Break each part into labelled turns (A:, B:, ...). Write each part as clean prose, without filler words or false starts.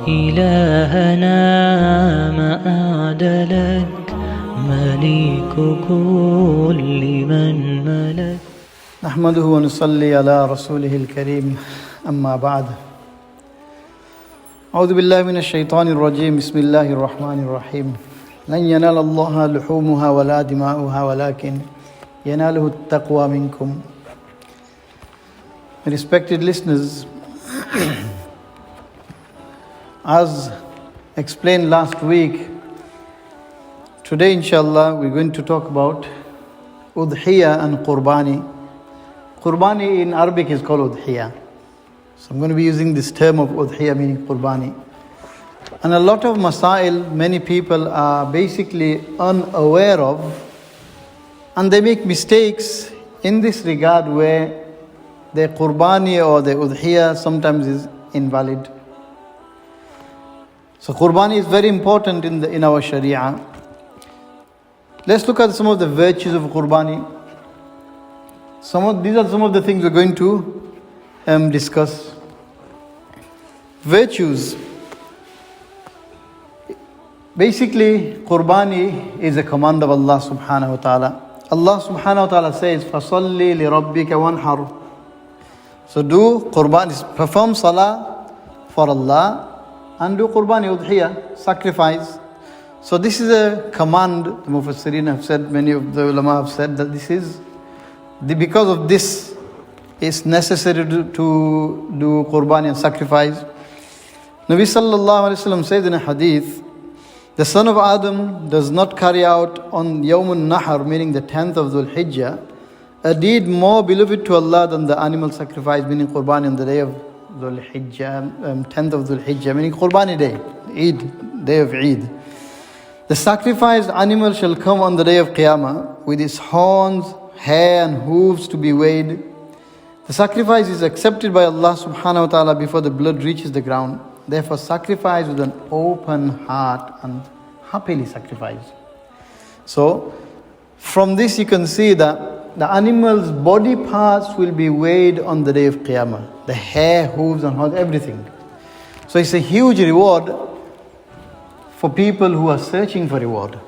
A: إلهنا مآد لك مليك كل من ملك.
B: نحمده ونصلي على رسوله الكريم أما بعد. أعوذ بالله من الشيطان الرجيم. بسم الله الرحمن الرحيم. لن ينال الله لحومها ولا دماؤها ولكن يناله التقوى منكم. Respected listeners, as explained last week, today inshallah we're going to talk about Udhiyah and Qurbani. Qurbani in Arabic is called Udhiyah. So I'm going to be using this term of Udhiyah meaning Qurbani. And a lot of masail many people are basically unaware of, and they make mistakes in this regard where their Qurbani or their Udhiyah sometimes is invalid. So Qurbani is very important in our Sharia. Let's look at some of the virtues of Qurbani. These are some of the things we're going to discuss. Virtues. Basically, Qurbani is a command of Allah subhanahu wa ta'ala. Allah subhanahu wa ta'ala says, فَصَلِّ لِرَبِّكَ وَانْحَرْ. So do Qurbani, perform salah for Allah and do Qurbani, Udhiyah, sacrifice. So this is a command. The Mufassirin have said, many of the ulama have said that this is, because of this, it's necessary to do Qurbani and sacrifice. Nabi sallallahu alayhi wa sallam says in a hadith, the son of Adam does not carry out on Yawmun Nahar, meaning the 10th of Dhul Hijjah, a deed more beloved to Allah than the animal sacrifice, meaning Qurbani on the day of Dhul Hijjah, 10th of Dhul Hijjah, meaning Qurbani day, Eid, day of Eid. The sacrificed animal shall come on the day of Qiyamah with its horns, hair and hooves to be weighed. The sacrifice is accepted by Allah subhanahu wa ta'ala before the blood reaches the ground. Therefore sacrifice with an open heart and happily sacrifice. So from this you can see that the animal's body parts will be weighed on the day of Qiyamah. The hair, hooves and horns, everything. So it's a huge reward for people who are searching for reward.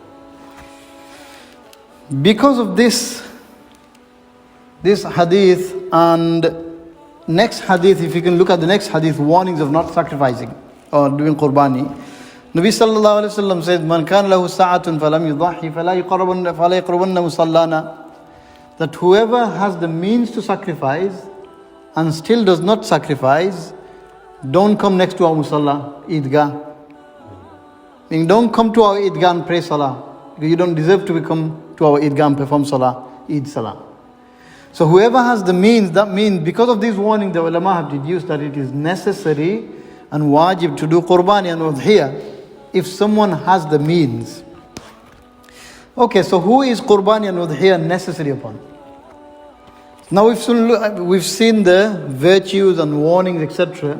B: Because of this hadith and next hadith, if you can look at the next hadith, warnings of not sacrificing or doing Qurbani. Nabi sallallahu alayhi wa sallam said, Man kana lahu sa'atun falam yudhhi fala yaqrabanna musallana. That whoever has the means to sacrifice and still does not sacrifice, don't come next to our musalla, Eidgah. Meaning don't come to our Eidgah and pray salah, because you don't deserve to come to our Eidgah and perform salah, Eid salah. So whoever has the means, that means because of this warning, the ulama have deduced that it is necessary and wājib to do Qurbani and Udhiyah if someone has the means. Okay, so who is Qurbani and Udhiyah necessary upon? Now we've seen the virtues and warnings, etc.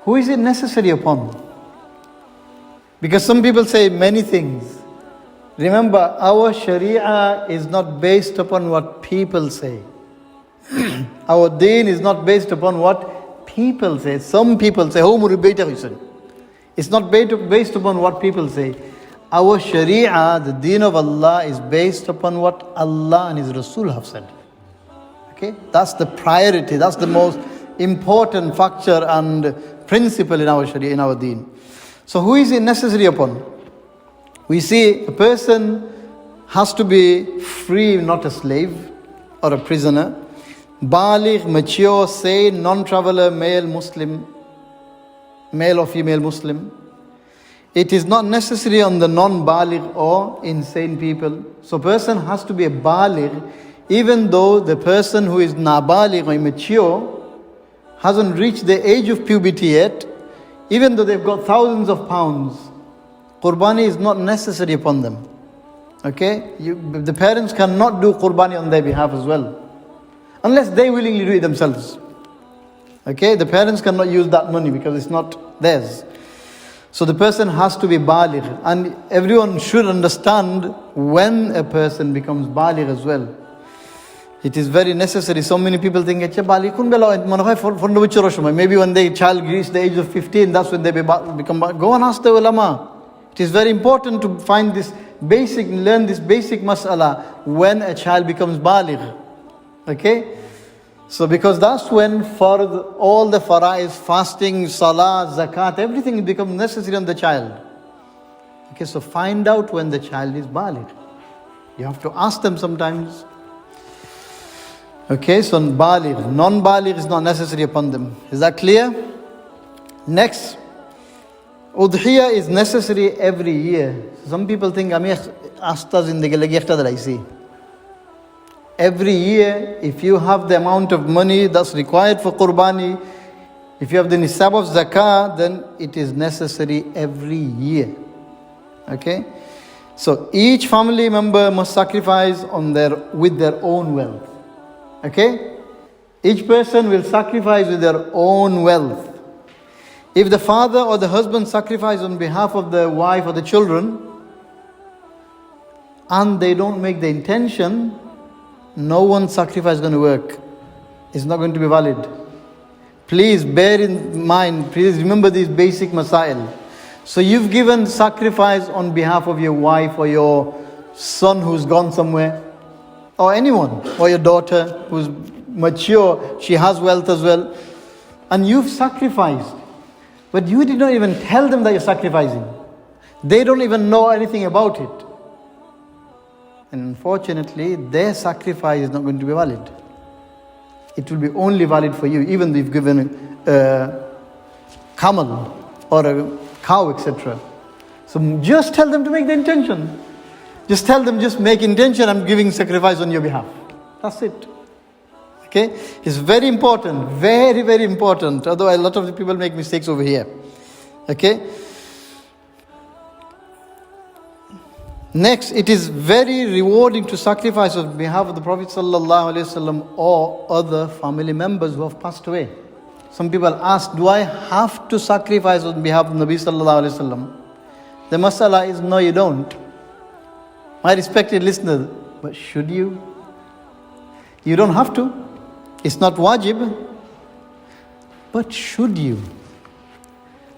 B: Who is it necessary upon? Because some people say many things. Remember, our Sharia is not based upon what people say. Our deen is not based upon what people say. Some people say, it's not based upon what people say. Our Sharia, the deen of Allah, is based upon what Allah and His Rasul have said. Okay? That's the priority, that's the most important factor and principle in our Sharia, in our deen. So who is it necessary upon? We see a person has to be free, not a slave or a prisoner. Baligh, mature, sane, non-traveler, male Muslim, male or female Muslim. It is not necessary on the non-baligh or insane people. So a person has to be a baligh, even though the person who is nabaligh or immature hasn't reached the age of puberty yet, even though they've got thousands of pounds. Qurbani is not necessary upon them. Okay? The parents cannot do Qurbani on their behalf as well, unless they willingly do it themselves. Okay? The parents cannot use that money because it's not theirs. So the person has to be baligh, and everyone should understand when a person becomes baligh as well. It is very necessary. So many people think, maybe when the child reaches the age of 15, that's when they become. Go and ask the ulama. It is very important to find this basic, learn this basic mas'ala when a child becomes baligh. Okay? So because that's when all the fara'is, fasting, salah, zakat, everything becomes necessary on the child. Okay, so find out when the child is baligh. You have to ask them sometimes. Okay, so baligh, non-baligh is not necessary upon them. Is that clear? Next, udhiyah is necessary every year. Some people think, every year, if you have the amount of money that's required for Qurbani, if you have the nisab of zakah, then it is necessary every year. Okay? So each family member must sacrifice with their own wealth. Okay? Each person will sacrifice with their own wealth. If the father or the husband sacrifice on behalf of the wife or the children, and they don't make the intention, no one's sacrifice is going to work. It's not going to be valid. Please bear in mind, please remember these basic masail. So you've given sacrifice on behalf of your wife or your son who's gone somewhere, or anyone, or your daughter who's mature, she has wealth as well, and you've sacrificed, but you did not even tell them that you're sacrificing. They don't even know anything about it. And unfortunately, their sacrifice is not going to be valid. It will be only valid for you, even if you've given a camel or a cow, etc. So just tell them to make the intention. Just tell them, just make intention, I'm giving sacrifice on your behalf. That's it. Okay? It's very important. Very, very important. Otherwise, a lot of the people make mistakes over here. Okay? Next, it is very rewarding to sacrifice on behalf of the Prophet ﷺ or other family members who have passed away. Some people ask, do I have to sacrifice on behalf of Nabi ﷺ? The masala is, no, you don't. My respected listeners, but should you? You don't have to. It's not wājib. But should you?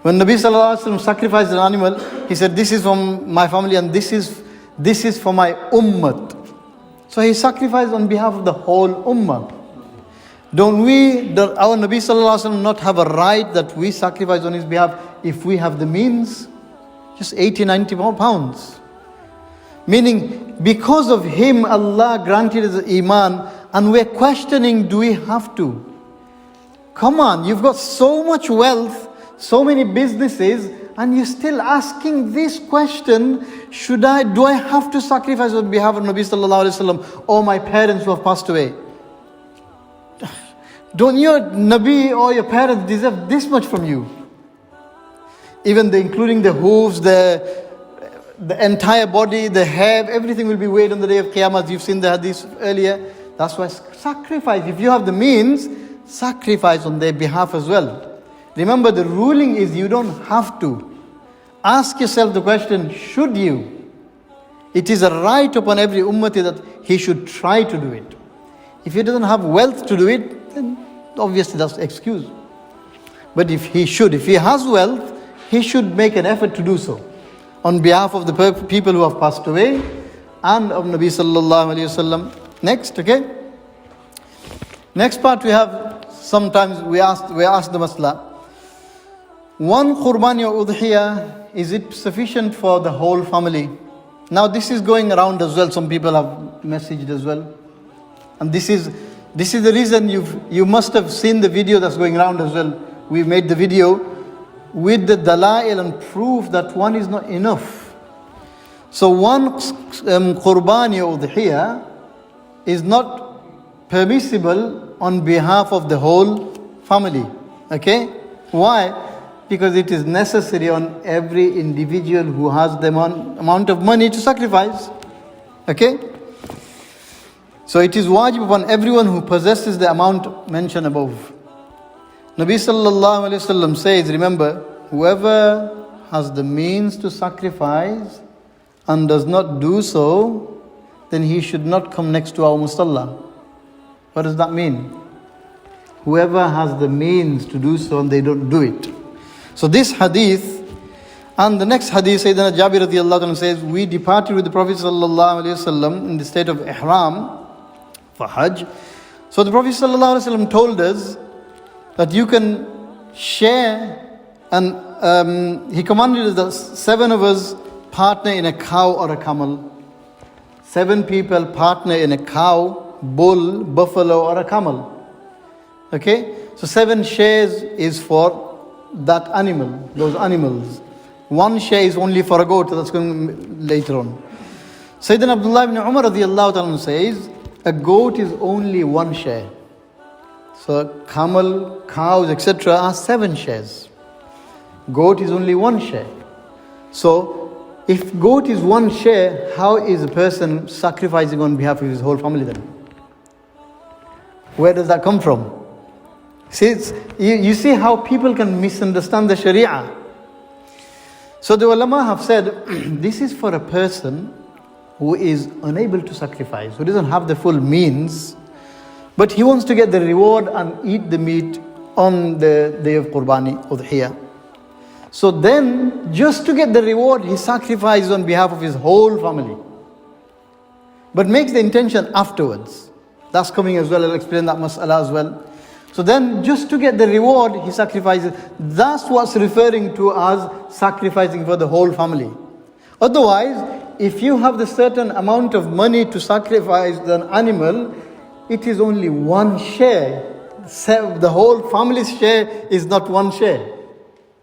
B: When Nabi ﷺ sacrificed an animal, he said, this is from my family and this is for my ummat. So he sacrificed on behalf of the whole ummah. Don't our Nabi ﷺ not have a right that we sacrifice on his behalf if we have the means? Just 80, 90 pounds. Meaning, because of him, Allah granted us iman, and we're questioning, do we have to? Come on, you've got so much wealth, so many businesses, and you're still asking this question, do I have to sacrifice on behalf of Nabi sallallahu alaihi wasallam or my parents who have passed away? Don't your Nabi or your parents deserve this much from you? Even including the hooves, the entire body, the hair, everything will be weighed on the day of Qiyamah. You've seen the hadith earlier. That's why sacrifice, if you have the means, sacrifice on their behalf as well. Remember, the ruling is you don't have to. Ask yourself the question, should you? It is a right upon every ummati that he should try to do it. If he doesn't have wealth to do it, then obviously that's the excuse. But if he has wealth, he should make an effort to do so on behalf of the people who have passed away and of Nabi sallallahu alayhi wasallam. Next, okay? Next part we have, sometimes we ask the masla, one Qurbani or Udhiyah, is it sufficient for the whole family? Now this is going around as well, some people have messaged as well. And this is the reason you must have seen the video that's going around as well. We made the video with the dalail and proof that one is not enough. So one Qurbani or Udhiyah is not permissible on behalf of the whole family. Okay? Why? Because it is necessary on every individual who has the amount of money to sacrifice. Okay? So it is wājib upon everyone who possesses the amount mentioned above. Nabi sallallahu alayhi wasallam says, remember, whoever has the means to sacrifice and does not do so, then he should not come next to our musalla. What does that mean? Whoever has the means to do so and they don't do it. So this hadith, and the next hadith, Sayyidina Jabir radiyallahu anhu says, we departed with the Prophet sallallahu alaihi wasallam in the state of ihram for Hajj. So the Prophet sallallahu alaihi wasallam told us that you can share, and he commanded us that 7 of us partner in a cow or a camel. 7 people partner in a cow, bull, buffalo or a camel. Okay, so 7 shares is for that animal, those animals. 1 share is only for a goat, that's going later on. Sayyidina Abdullah ibn Umar radiyallahu ta'ala says, a goat is only 1 share. So camel, cows, etc. are 7 shares. Goat is only 1 share. So if goat is 1 share, how is a person sacrificing on behalf of his whole family then? Where does that come from? See, you see how people can misunderstand the Sharia. So the ulama have said, this is for a person who is unable to sacrifice, who doesn't have the full means, but he wants to get the reward and eat the meat on the day of Qurbani, Udhiyah. So then, just to get the reward, he sacrifices on behalf of his whole family, but makes the intention afterwards. That's coming as well, I'll explain that mas'ala as well. So then, just to get the reward, he sacrifices. That's what's referring to as sacrificing for the whole family. Otherwise, if you have the certain amount of money to sacrifice an animal, it is only 1 share. The whole family's share is not 1 share.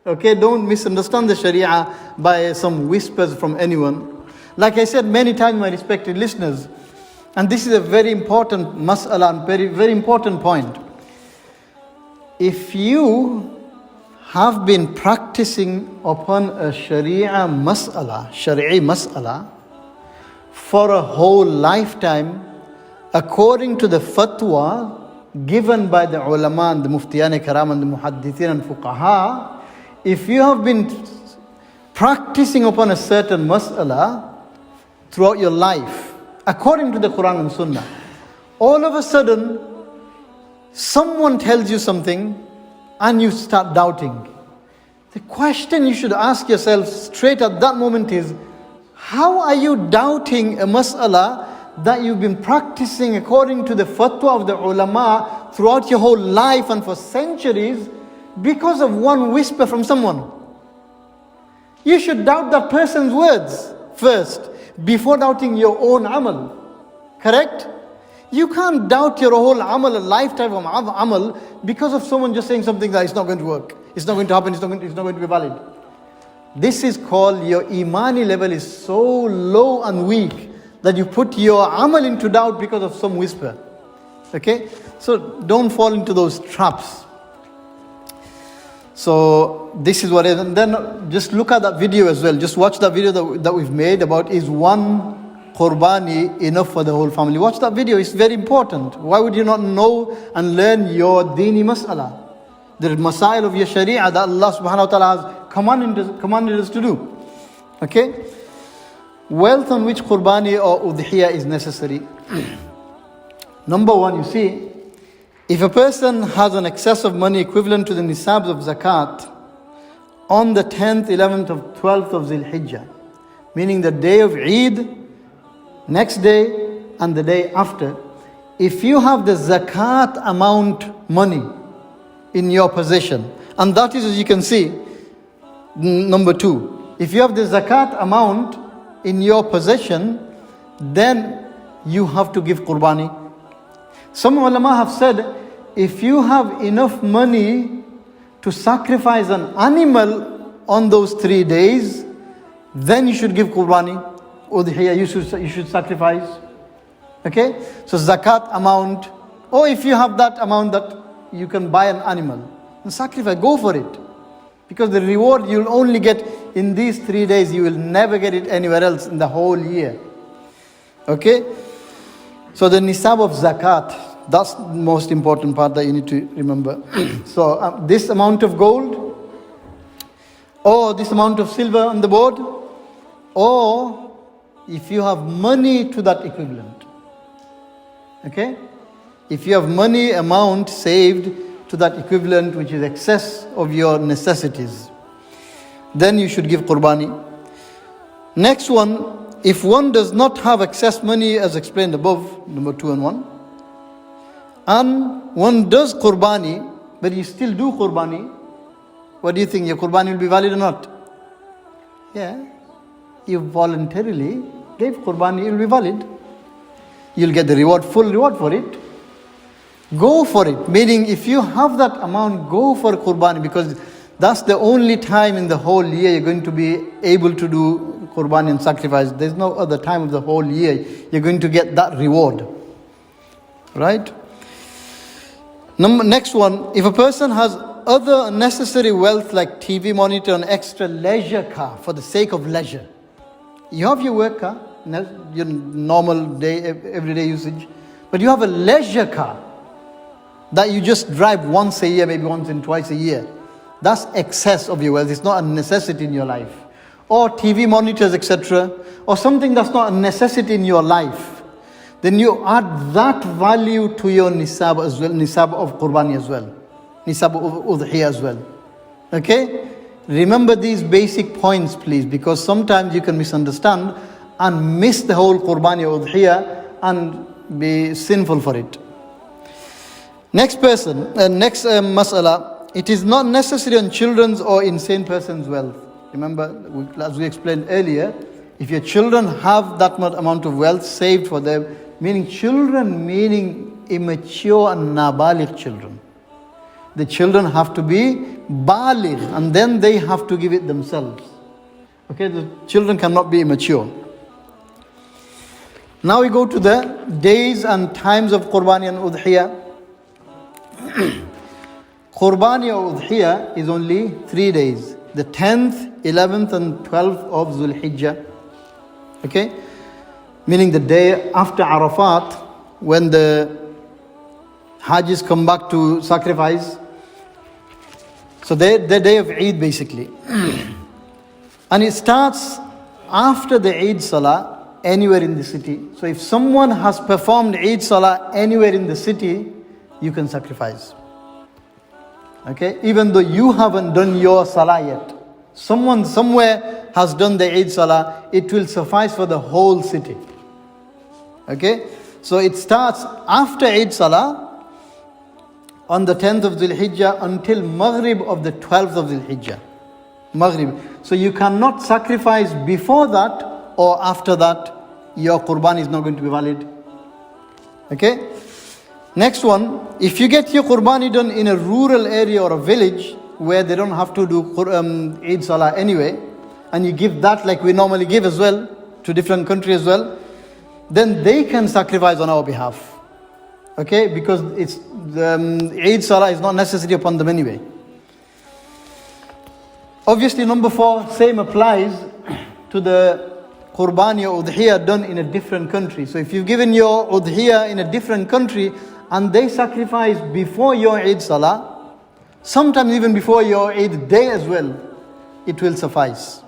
B: Okay, don't misunderstand the Sharia by some whispers from anyone. Like I said many times, my respected listeners, and this is a very important mas'ala and very, very important point. If you have been practicing upon a Sharia mas'ala, shar'ee mas'ala, for a whole lifetime, according to the fatwa given by the ulama and the muftiyan karam and the muhaddithin and fuqaha, if you have been practicing upon a certain mas'ala throughout your life, according to the Quran and Sunnah, all of a sudden, someone tells you something and you start doubting. The question you should ask yourself straight at that moment is, how are you doubting a mas'ala that you've been practicing according to the fatwa of the ulama throughout your whole life and for centuries because of one whisper from someone? You should doubt that person's words first before doubting your own amal. Correct? You can't doubt your whole amal, a lifetime of amal, because of someone just saying something that is not going to work. It's not going to happen, it's not going to be valid. This is called your imani level is so low and weak that you put your amal into doubt because of some whisper. Okay? So don't fall into those traps. So this is what it is. And then just look at that video as well. Just watch that video that we've made about is 1 Qurbani enough for the whole family. Watch that video, it's very important. Why would you not know and learn your dini mas'ala? The masail of your sharia that Allah subhanahu wa ta'ala has commanded us to do. Okay? Wealth on which Qurbani or udhiyah is necessary. Number 1, you see, if a person has an excess of money equivalent to the nisab of zakat on the 10th, 11th, or 12th of Zil Hijjah, meaning the day of Eid, next day and the day after, if you have the zakat amount money in your possession, and that is, as you can see, number 2, if you have the zakat amount in your possession, then you have to give Qurbani. Some ulama have said, if you have enough money to sacrifice an animal on those 3 days, then you should give Qurbani. Udhiyah, you should sacrifice. Okay? So zakat amount, or if you have that amount that you can buy an animal and sacrifice, go for it. Because the reward you'll only get in these 3 days, you will never get it anywhere else in the whole year. Okay? So the nisab of zakat, that's the most important part that you need to remember. So this amount of gold, or this amount of silver on the board, or if you have money to that equivalent. Okay? If you have money amount saved to that equivalent which is excess of your necessities, then you should give Qurbani. Next one, if one does not have excess money as explained above, number 2 and 1, and one does Qurbani, but you still do Qurbani, what do you think, your Qurbani will be valid or not? Yeah, you voluntarily gave Qurbani, it will be valid. You'll get the reward, full reward for it. Go for it. Meaning, if you have that amount, go for Qurbani, because that's the only time in the whole year you're going to be able to do Qurbani and sacrifice. There's no other time of the whole year you're going to get that reward. Right? Next one, if a person has other unnecessary wealth like TV monitor and extra leisure car for the sake of leisure. You have your work car, your normal day, everyday usage, but you have a leisure car that you just drive once a year, maybe once and twice a year. That's excess of your wealth. It's not a necessity in your life. Or TV monitors, etc. Or something that's not a necessity in your life. Then you add that value to your nisab as well, nisab of Qurbani as well. Nisab of udhiyah as well. Okay? Remember these basic points, please, because sometimes you can misunderstand and miss the whole Qurbani or udhiyah and be sinful for it. Next mas'ala, it is not necessary on children's or insane person's wealth. Remember, as we explained earlier, if your children have that much amount of wealth saved for them, meaning children, meaning immature and nabaligh children. The children have to be baligh and then they have to give it themselves. Okay, the children cannot be immature. Now we go to the days and times of Qurbani and Udhiyah. Qurbani or Udhiyah is only 3 days. The 10th, 11th and 12th of Zulhijjah. Okay? Meaning the day after Arafat, when the Hajis come back to sacrifice. So the day of Eid basically. And it starts after the Eid Salah anywhere in the city. So if someone has performed Eid Salah anywhere in the city, you can sacrifice. Okay? Even though you haven't done your Salah yet. Someone somewhere has done the Eid Salah, it will suffice for the whole city. Okay? So it starts after Eid Salah on the 10th of Zulhijjah until Maghrib of the 12th of Zulhijjah. Maghrib. So you cannot sacrifice before that or after that. Your Qurbani is not going to be valid. Okay? Next one, if you get your Qurbani done in a rural area or a village where they don't have to do Eid Salah anyway, and you give that like we normally give as well to different countries as well, then they can sacrifice on our behalf. Okay? Because it's the Eid Salah is not necessary upon them anyway. Obviously, number 4, same applies to the Qurbani or Udhiyah done in a different country. So if you've given your Udhiyah in a different country and they sacrifice before your Eid Salah, sometimes even before your Eid day as well, it will suffice.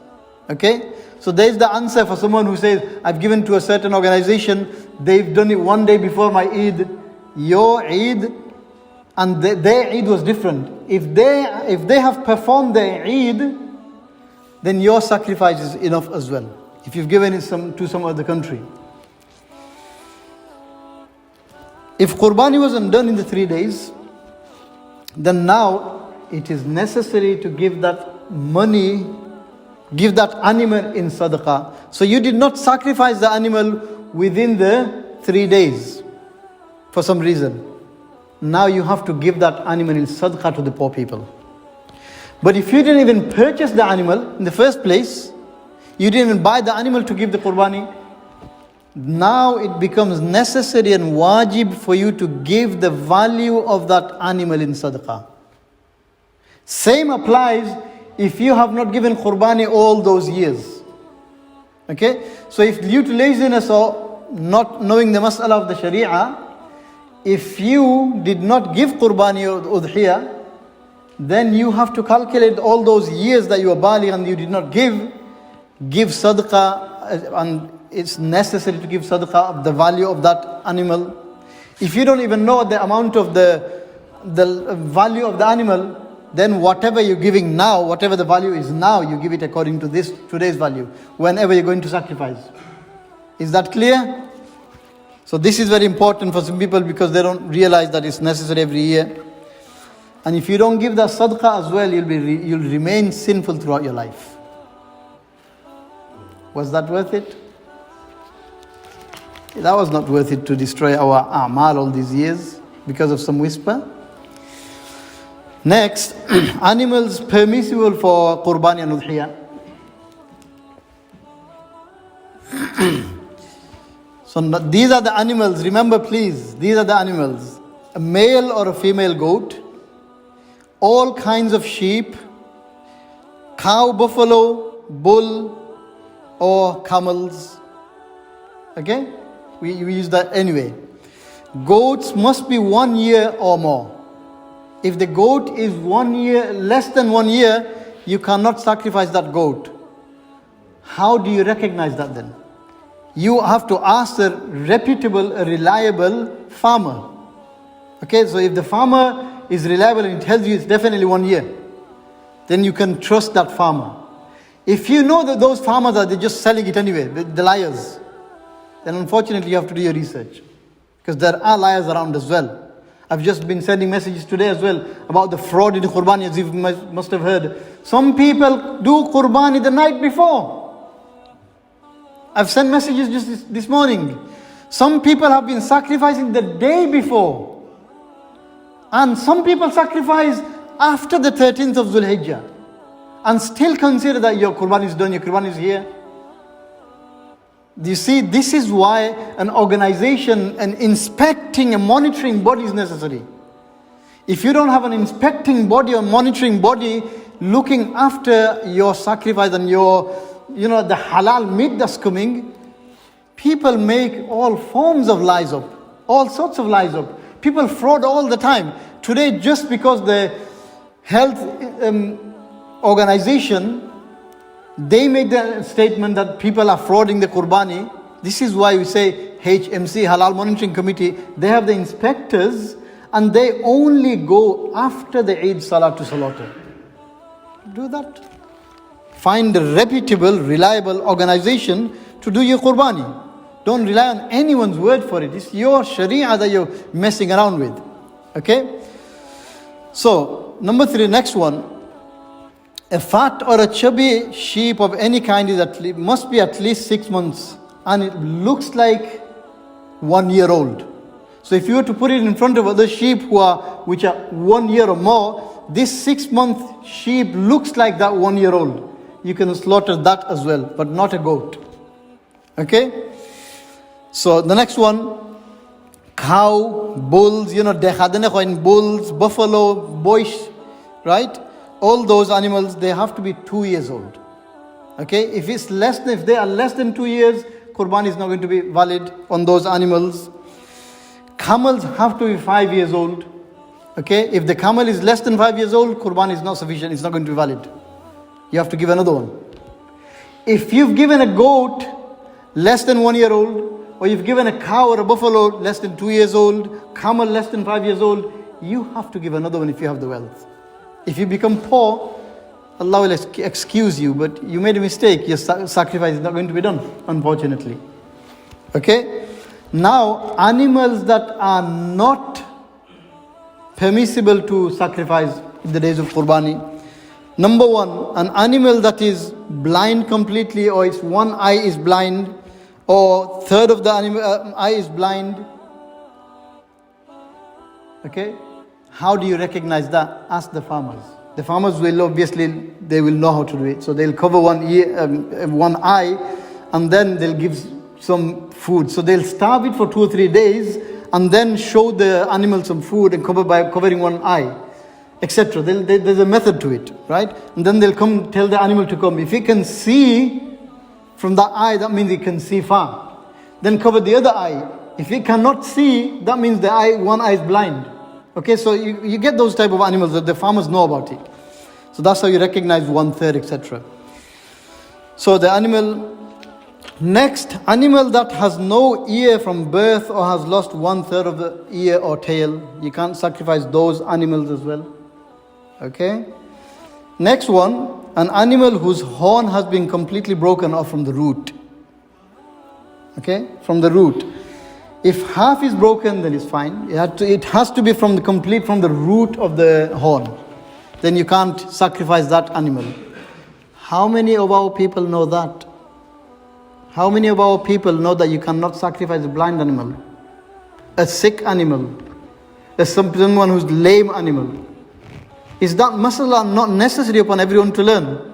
B: Okay? So there's the answer for someone who says, I've given to a certain organization, they've done it one day before my Eid. Your Eid and their Eid was different. If they have performed their Eid, then your sacrifice is enough as well. If you've given it to some other country. If Qurbani wasn't done in the 3 days, then now it is necessary to give that money, give that animal in ṣadaqah. So you did not sacrifice the animal within the 3 days for some reason. Now you have to give that animal in ṣadaqah to the poor people. But if you didn't even purchase the animal in the first place, you didn't even buy the animal to give the Qurbani, now it becomes necessary and wājib for you to give the value of that animal in ṣadaqah. Same applies if you have not given Qurbani all those years. Okay? So if due to laziness or not knowing the mas'ala of the Sharia, if you did not give Qurbani or Udhiyah, then you have to calculate all those years that you were baligh and you did not give ṣadaqah, and it's necessary to give ṣadaqah of the value of that animal. If you don't even know the amount of the value of the animal, then whatever you're giving now, whatever the value is now, you give it according to today's value, whenever you're going to sacrifice. Is that clear? So this is very important for some people because they don't realize that it's necessary every year. And if you don't give the sadaqah as well, you'll remain sinful throughout your life. Was that worth it? That was not worth it to destroy our a'mal all these years because of some whisper. Next, animals permissible for Qurbani and Udhiyah. So these are the animals, remember please, these are the animals. A male or a female goat, all kinds of sheep, cow, buffalo, bull, or camels. Okay? We use that anyway. Goats must be 1 year or more. If the goat is 1 year, less than 1 year, you cannot sacrifice that goat. How do you recognize that then? You have to ask a reputable, a reliable farmer. Okay, so if the farmer is reliable and tells you it's definitely 1 year, then you can trust that farmer. If you know that those farmers they're just selling it anyway, the liars, then unfortunately you have to do your research. Because there are liars around as well. I've just been sending messages today as well about the fraud in the Qurbani, as you must have heard. Some people do Qurbani the night before. I've sent messages just this morning. Some people have been sacrificing the day before. And some people sacrifice after the 13th of Zulhijjah. And still consider that your Qurbani is done, your Qurbani is here. Do you see, this is why an organization, an inspecting, a monitoring body is necessary. If you don't have an inspecting body or monitoring body looking after your sacrifice and your, the halal meat that's coming, people make all forms of lies up, all sorts of lies up. People fraud all the time. Today, just because the health organization, they make the statement that people are frauding the Qurbani. This is why we say HMC, Halal Monitoring Committee, they have the inspectors and they only go after the Eid Salah to slaughter. Do that. Find a reputable, reliable organization to do your Qurbani. Don't rely on anyone's word for it. It's your Sharia that you're messing around with. Okay? So, number 3, next one. A fat or a chubby sheep of any kind must be at least 6 months and it looks like 1 year old. So if you were to put it in front of other sheep which are 1 year or more, this 6-month sheep looks like that 1 year old. You can slaughter that as well, but not a goat. Okay? So the next one, cow, bulls, bulls, buffalo, boish, right? All those animals, they have to be 2 years old. Okay? If they are less than 2 years, Qurbani is not going to be valid on those animals. Camels have to be 5 years old. Okay? If the camel is less than 5 years old, Qurbani is not sufficient. It's not going to be valid. You have to give another one. If you've given a goat less than 1 year old, or you've given a cow or a buffalo less than 2 years old, camel less than 5 years old, you have to give another one if you have the wealth. If you become poor, Allah will excuse you, but you made a mistake. Your sacrifice is not going to be done, unfortunately. Okay? Now, animals that are not permissible to sacrifice in the days of Qurbani. Number 1, an animal that is blind completely, or its one eye is blind, or third of the eye is blind. Okay? How do you recognize that? Ask the farmers. The farmers will obviously, they will know how to do it. So they'll cover one eye and then they'll give some food. So they'll starve it for 2 or 3 days and then show the animal some food and cover by covering one eye, etc. There's a method to it, right? And then they'll come tell the animal to come. If he can see from that eye, that means he can see far. Then cover the other eye. If he cannot see, that means one eye is blind. Okay, so you get those type of animals that the farmers know about it. So that's how you recognize 1/3, etc. So the animal Next, animal that has no ear from birth or has lost 1/3 of the ear or tail. You can't sacrifice those animals as well. Okay? Next one, an animal whose horn has been completely broken off from the root. Okay? From the root. If half is broken, then it's fine. It has to be from the root of the horn. Then you can't sacrifice that animal. How many of our people know that? How many of our people know that you cannot sacrifice a blind animal, a sick animal, someone who's lame animal? Is that masala not necessary upon everyone to learn?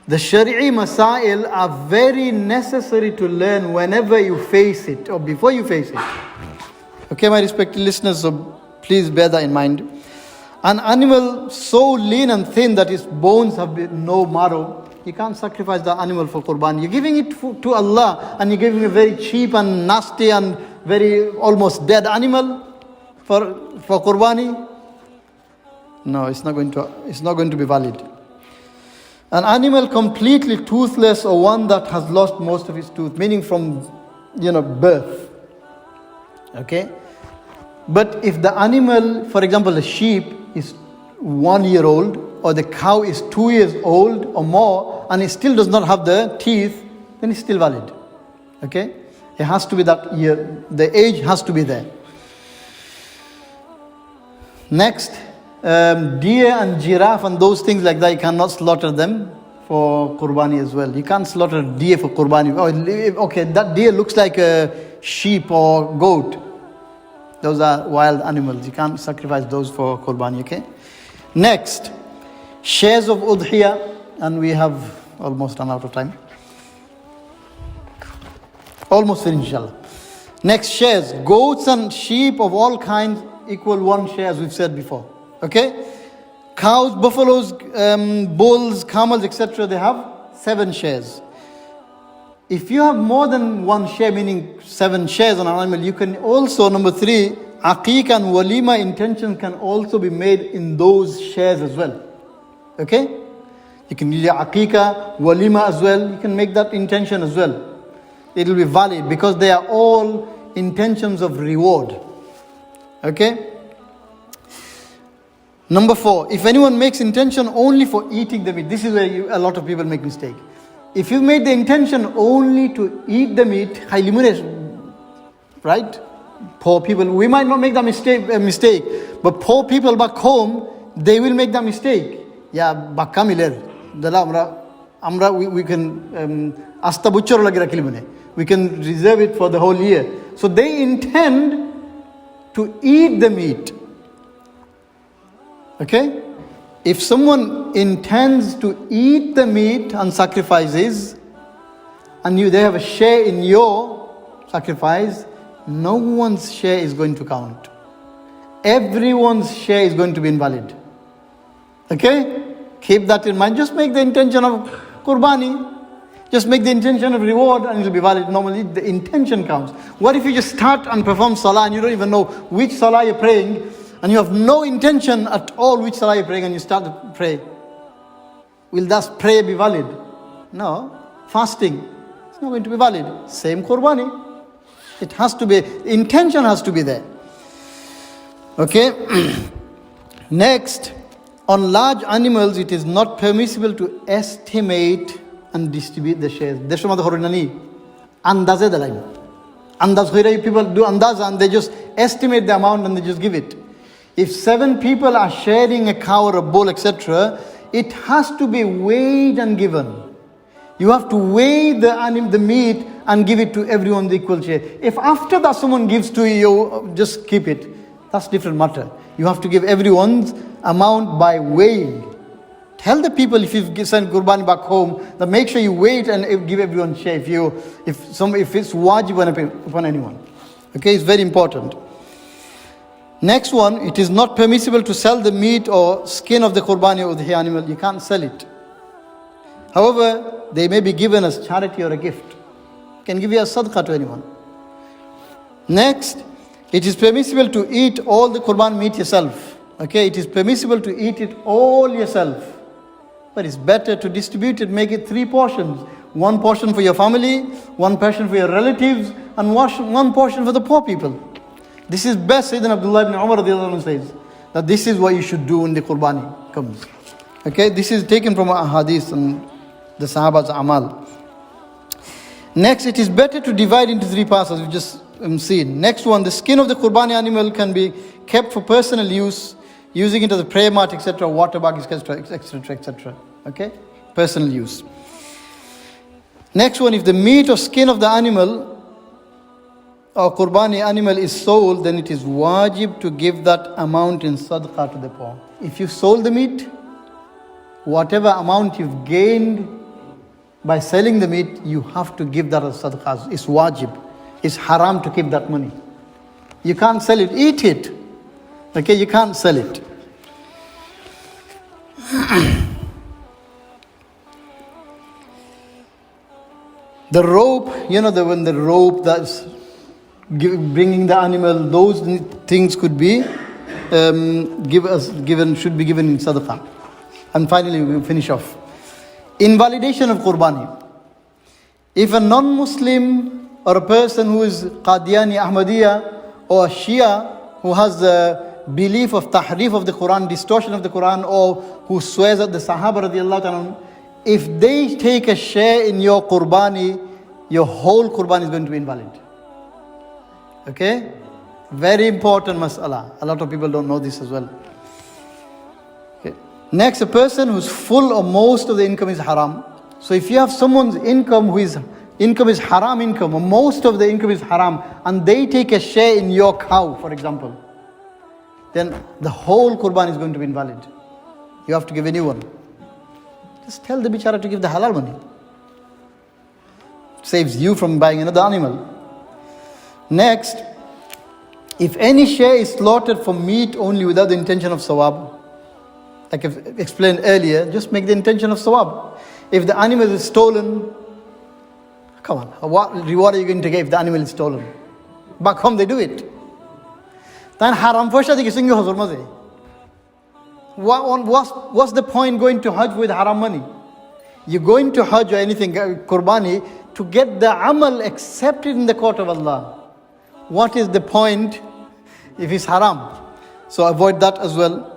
B: The shar'ee masail are very necessary to learn whenever you face it or before you face it. Okay, my respected listeners, so please bear that in mind. An animal so lean and thin that its bones have no marrow, you can't sacrifice the animal for Qurbani. You're giving it to Allah and you're giving a very cheap and nasty and very almost dead animal for Qurbani. No, it's not going to be valid. An animal completely toothless or one that has lost most of its tooth, meaning from birth. Okay? But if the animal, for example, a sheep is 1 year old or the cow is 2 years old or more and it still does not have the teeth, then it's still valid. Okay? It has to be that year. The age has to be there. Next, deer and giraffe and those things like that, you cannot slaughter them for Qurbani as well. You can't slaughter deer for Qurbani. Oh, okay, that deer looks like a sheep or goat. Those are wild animals. You can't sacrifice those for Qurbani, okay? Next, shares of Udhiyah, and we have almost run out of time. Almost finished, inshallah. Next, shares. Goats and sheep of all kinds equal 1 share, as we've said before. Okay? Cows, buffaloes, bulls, camels, etc., they have 7 shares. If you have more than 1 share, meaning 7 shares on an animal, you can also, number 3, aqiq and walima intention can also be made in those shares as well. Okay? You can use aqiqah, walima as well. You can make that intention as well. It will be valid because they are all intentions of reward. Okay? Number 4, if anyone makes intention only for eating the meat, this is where a lot of people make mistake. If you made the intention only to eat the meat, right? Poor people, we might not make that mistake, but poor people back home, they will make that mistake. Yeah, bakamiler, we can asta butcher lagi we can reserve it for the whole year. So they intend to eat the meat. Okay? If someone intends to eat the meat and sacrifices, and they have a share in your sacrifice, no one's share is going to count. Everyone's share is going to be invalid. Okay? Keep that in mind. Just make the intention of Qurbani. Just make the intention of reward and it will be valid. Normally the intention counts. What if you just start and perform salah and you don't even know which salah you're praying, and you have no intention at all which salah you're praying, and you start to pray? Will that prayer be valid? No. Fasting, it's not going to be valid. Same Qurbani. It has to be, intention has to be there. Okay? Next, on large animals, it is not permissible to estimate and distribute the shares. Deshomad horinani, andaze dalai. Andaz hoira, people do andaz and they just estimate the amount and they just give it. If 7 people are sharing a cow or a bull, etc., it has to be weighed and given. You have to weigh the meat and give it to everyone the equal share. If after that someone gives to you, just keep it. That's different matter. You have to give everyone's amount by weighing. Tell the people if you send Qurbani back home, that make sure you weigh it and give everyone share. If it's wājib upon anyone. Okay, it's very important. Next one, it is not permissible to sell the meat or skin of the Qurbani or udhiyah animal. You can't sell it. However, they may be given as charity or a gift. You can give you a ṣadaqah to anyone. Next, it is permissible to eat all the Qurban meat yourself. Okay, it is permissible to eat it all yourself. But it's better to distribute it, make it 3 portions. 1 portion for your family, 1 portion for your relatives, and 1 portion for the poor people. This is best. Sayyidina Abdullah ibn Umar radiallahu anhu says that this is what you should do when the Qurbani comes. Okay, this is taken from a hadith and the Sahaba's amal. Next, it is better to divide into 3 parts, as we've just seen. Next one, the skin of the Qurbani animal can be kept for personal use, using it as a prayer mat, etc., water bag, etc., etc., etc. Okay, personal use. Next one, if the meat or skin of the animal or Qurbani animal is sold, then it is wājib to give that amount in ṣadaqah to the poor. If you sold the meat, whatever amount you've gained by selling the meat, you have to give that as ṣadaqah. It's wājib. It's haram to keep that money. You can't sell it, eat it. Okay, you can't sell it. The rope, when the rope that's bringing the animal, those things could be should be given in ṣadaqah. And finally, we'll finish off. Invalidation of Qurbani. If a non-Muslim or a person who is Qadiani, Ahmadiyya or Shia who has the belief of tahrif of the Quran, distortion of the Quran, or who swears at the Sahaba radiallahu ta'ala, if they take a share in your Qurbani, your whole Qurbani is going to be invalid. Okay? Very important mas'ala. A lot of people don't know this as well. Okay. Next, a person whose full or most of the income is haram. So if you have someone's income whose income is haram income, or most of the income is haram, and they take a share in your cow, for example, then the whole Qurbani is going to be invalid. You have to give a new one. Just tell the bichara to give the halal money. Saves you from buying another animal. Next, if any share is slaughtered for meat only without the intention of sawab, like I've explained earlier, just make the intention of sawab. If the animal is stolen, come on, what reward are you going to get if the animal is stolen? Back home they do it. Then haram fasha diki singi hazur maze. What's the point going to Hajj with haram money? You're going to Hajj or anything, Qurbani, to get the amal accepted in the court of Allah. What is the point if it's haram? So avoid that as well.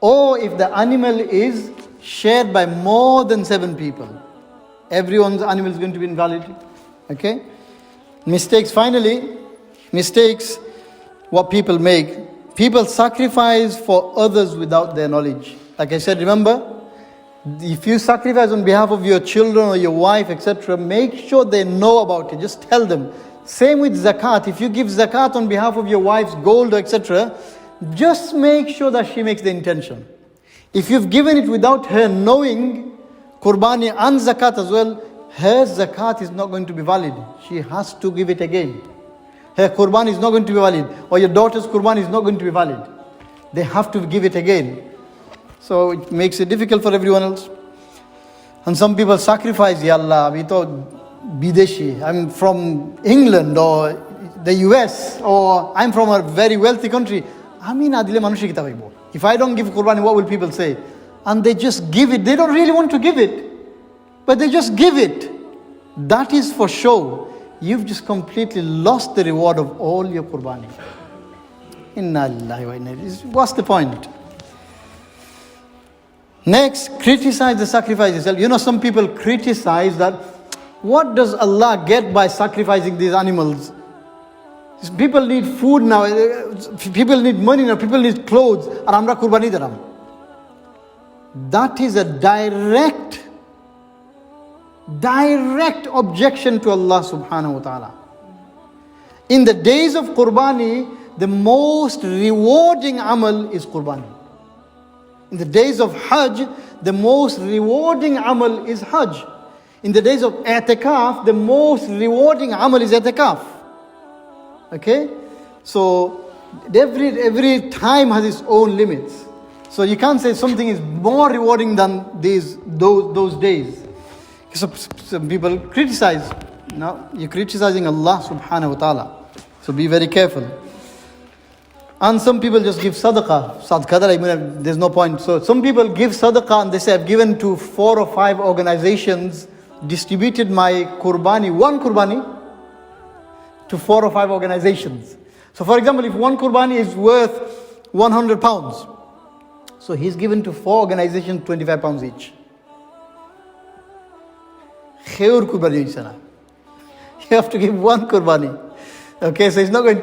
B: Or if the animal is shared by more than 7 people, everyone's animal is going to be invalid. Okay? Mistakes, finally, what people make. People sacrifice for others without their knowledge. Like I said, remember, if you sacrifice on behalf of your children or your wife, etc., make sure they know about it. Just tell them. Same with zakat. If you give zakat on behalf of your wife's gold, etc., just make sure that she makes the intention. If you've given it without her knowing, Qurbani and zakat as well, her zakat is not going to be valid. She has to give it again. Her Qurbani is not going to be valid, or your daughter's Qurbani is not going to be valid. They have to give it again. So it makes it difficult for everyone else. And some people sacrifice, Ya Allah, we thought Bideshi, I'm from England or the US, or I'm from a very wealthy country. If I don't give Qurbani, what will people say? And they just give it. They don't really want to give it, but they just give it. That is for show. You've just completely lost the reward of all your Qurbani. Inna lillahi wa inna ilaihi. What's the point? Next, criticize the sacrifice itself. Some people criticize that, what does Allah get by sacrificing these animals? People need food now, people need money now, people need clothes, and amra Qurbani daram. That is a direct objection to Allah subhanahu wa ta'ala. In the days of Qurbani, the most rewarding amal is Qurbani. In the days of Hajj, the most rewarding amal is Hajj. In the days of i'tikaf, the most rewarding amal is i'tikaf. Okay? So every time has its own limits. So you can't say something is more rewarding than those days. So some people criticize. No, you're criticizing Allah subhanahu wa ta'ala. So be very careful. And some people just give sadaqah. Sadaqah, there's no point. So some people give sadaqah and they say, I've given to 4 or 5 organizations, distributed my one Qurbani, to 4 or 5 organizations. So for example, if one Qurbani is worth £100, so he's given to 4 organizations £25 each. Khayr Qurbani Isana. You have to give one Qurbani. Okay, so it's not going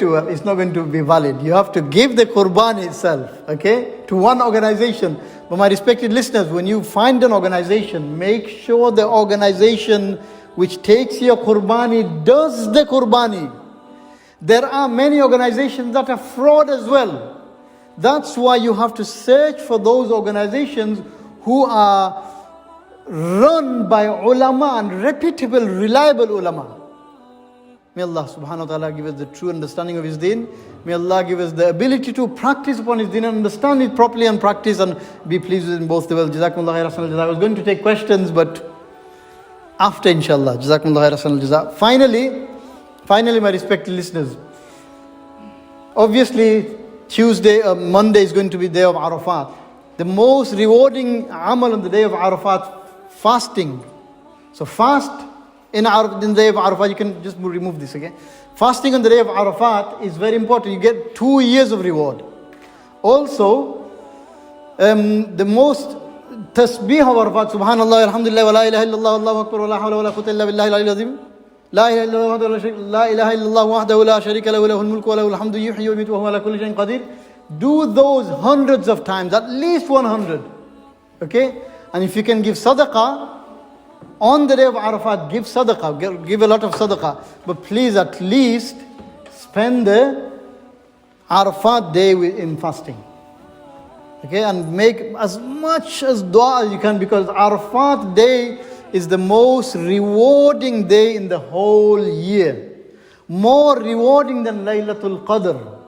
B: to be valid. You have to give the Qurbani itself, okay, to one organization. But my respected listeners, when you find an organization, make sure the organization which takes your Qurbani does the Qurbani. There are many organizations that are fraud as well. That's why you have to search for those organizations who are run by ulama and reputable, reliable ulama. May Allah subhanahu wa ta'ala give us the true understanding of His deen. May Allah give us the ability to practice upon His deen and understand it properly and practice and be pleased with it in both the worlds. Jazakumullah khairan. I was going to take questions, but after inshallah. Jazakumullah khairan. Finally, my respected listeners. Obviously, Monday is going to be the day of Arafat. The most rewarding amal on the day of Arafat, fasting. So fast in the day of Arafat. You can just remove this, okay? Fasting on the day of Arafat is very important. You get 2 years of reward. Also, the most tasbih of Arafat, subhanallah, alhamdulillah, wa la ilaha illallah, Allahu akbar, wa la hawla wa la quwwata illa billahi al-aliyyil azim. La ilaha illallah wahdahu la sharika lahu, lahul mulku wa lahul hamdu, yuhyi wa yumiitu wa huwa ala kulli shay'in qadir. Do those hundreds of times, at least 100. Okay? And if you can give sadaqah on the day of Arafat, give sadaqah, give a lot of sadaqah. But please at least spend the Arafat day in fasting. Okay? And make as much as dua as you can, because Arafat day is the most rewarding day in the whole year. More rewarding than Laylatul Qadr.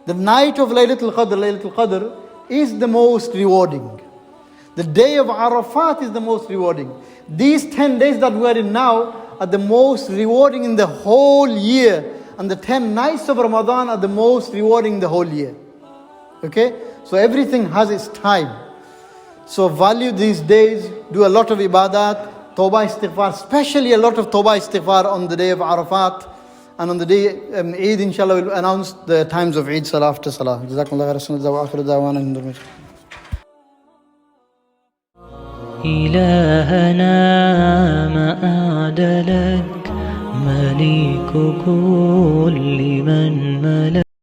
B: The night of Laylatul Qadr is the most rewarding. The day of Arafat is the most rewarding. These 10 days that we are in now are the most rewarding in the whole year. And the 10 nights of Ramadan are the most rewarding in the whole year. Okay? So everything has its time. So value these days, do a lot of ibadat, tawbah istighfar, especially a lot of tawbah istighfar on the day of Arafat. And on the day Eid, inshallah, we'll announce the times of Eid, salah after salah. Jazakumullah khairan wa akhiru da'wana alhamdulillah.
A: إلهنا ما أعدلك مليك كل من ملك